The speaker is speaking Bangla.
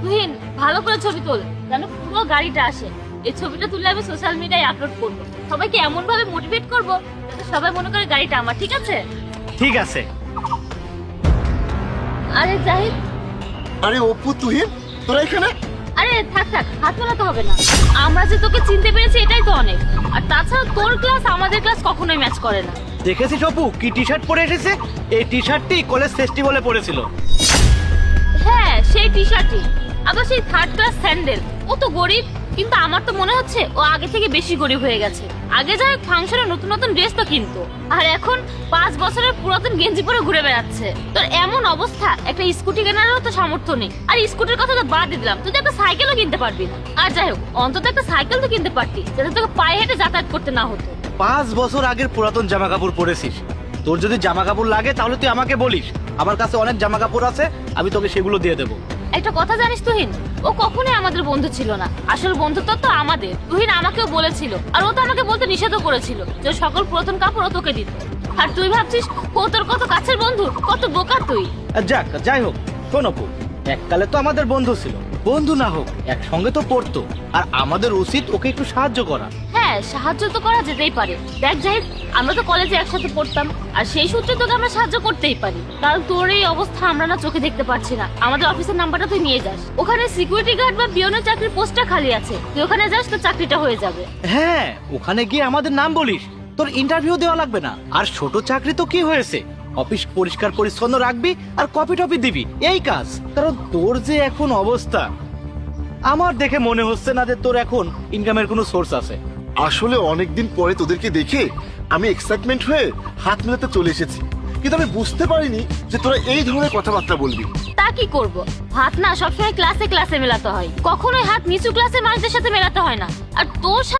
তুহিন ভালো করে ছবি তোল, যেন পুরো গাড়িটা আসে। এই ছবিটা তুলে আমি সোশ্যাল মিডিয়ায় আপলোড করব। সবাইকে এমন ভাবে মোটিভেট করব যাতে সবাই মনে করে গাড়িটা আমার, ঠিক আছে? ঠিক আছে। আরে জাহিদ, আরে অপু তুহিন, তোরা এখানে? আরে থাক থাক, হাত মেলাতে হবে না। আমরা যে তোকে চিনতে পেরেছি এটাই তো অনেক। আর তাছাড়া তোর ক্লাস আমাদের ক্লাস কখনোই ম্যাচ করে না। দেখেছিস অপু কি টি শার্ট পরে এসেছে? এই টি শার্টটি কলেজ ফেস্টিভ্যালে পরেছিল। হ্যাঁ, সেই টি শার্টই, আবার সেই থার্ড ক্লাস স্যান্ডেল। ও তো গরিব, কিন্তু আমার তো মনে হচ্ছে ও আগে থেকে বেশি গরিব হয়ে গেছে। আগে যাই ফাংশনে নতুন নতুন ড্রেস তো কিনতো, আর এখন 5 বছরের পুরাতন গেঞ্জি পরে ঘুরে বেড়াচ্ছে। তোর এমন অবস্থা, একটা স্কুটি কেনারও তো সামর্থ্য নেই। আর স্কুটির কথা তো বাদ দিলাম, তুই তো একটা সাইকেলও কিনতে পারবি না। আর যাই হোক, অন্তত একটা সাইকেল তো কিনতে পারতি, যাতে তোকে পায়ে হেঁটে যাতায়াত করতে না হতো। 5 বছর আগের পুরাতন জামা কাপড় পরেছিস। তোর যদি জামা কাপড় লাগে তাহলে তুই আমাকে বলিস, আমার কাছে অনেক জামা কাপড় আছে, আমি তোকে সেগুলো দিয়ে দেবো। একটা কথা জানিস তুহিন, ও কখনোই আমাদের বন্ধু ছিল না। আসল বন্ধুত্ব তো আমাদের। তুহিন আমাকেও বলেছিল, আর ও তো আমাকে বলতে নিষেধও করেছিল যে সকল পুরাতন কাপড় ও তোকে দিত। আর তুই ভাবছিস ও তোর কত কাছের বন্ধু? কত বোকা তুই। যাক, যাই হোক, শোন অপু, এককালে তো আমাদের বন্ধু ছিল, বন্ধু না হোক একসঙ্গে তো পড়তো, আর আমাদের উচিত ওকে একটু সাহায্য করা। হ্যাঁ, সাহায্য তো করা যেতেই পারে। দেখ জাহিদ, আমরা তো কলেজে একসাথে পড়তাম, আর সেই সূত্রে তোকে আমরা সাহায্য করতেই পারি। কারণ তোর এই অবস্থা আমরা না চোখে দেখতে পাচ্ছি না। আমাদের অফিসের নাম্বারটা তুই নিয়ে যাস, ওখানে সিকিউরিটি গার্ড বা পিয়নের চাকরির পোস্টটা খালি আছে। তুই ওখানে যাস, তোর চাকরিটা হয়ে যাবে। হ্যাঁ, ওখানে গিয়ে আমাদের নাম বলিস, তোর ইন্টারভিউ দেওয়া লাগবে না। আর ছোট চাকরি তো কি হয়েছে, অফিস পরিষ্কার পরিচ্ছন্ন রাখবি আর কপি টপি দিবি, এই কাজ। কারণ তোর যে এখন অবস্থা, আমার দেখে মনে হচ্ছে না যে তোর এখন ইনকামের কোনো সোর্স আছে। আসলে অনেকদিন পরে তোদেরকে দেখে আমি এক্সাইটমেন্ট হয়ে হাত মেলাতে চলে এসেছি, কিন্তু আমি বুঝতে পারিনি যে তোরা এই ধরনের কথাবার্তা বলবি। তা কি করব, হাত না সবসময় ক্লাসে ক্লাসে মেলাতে হয়, কখনোই হাত নিচু ক্লাসের মানুষদের সাথে মেলাতে হয় না। আর তোর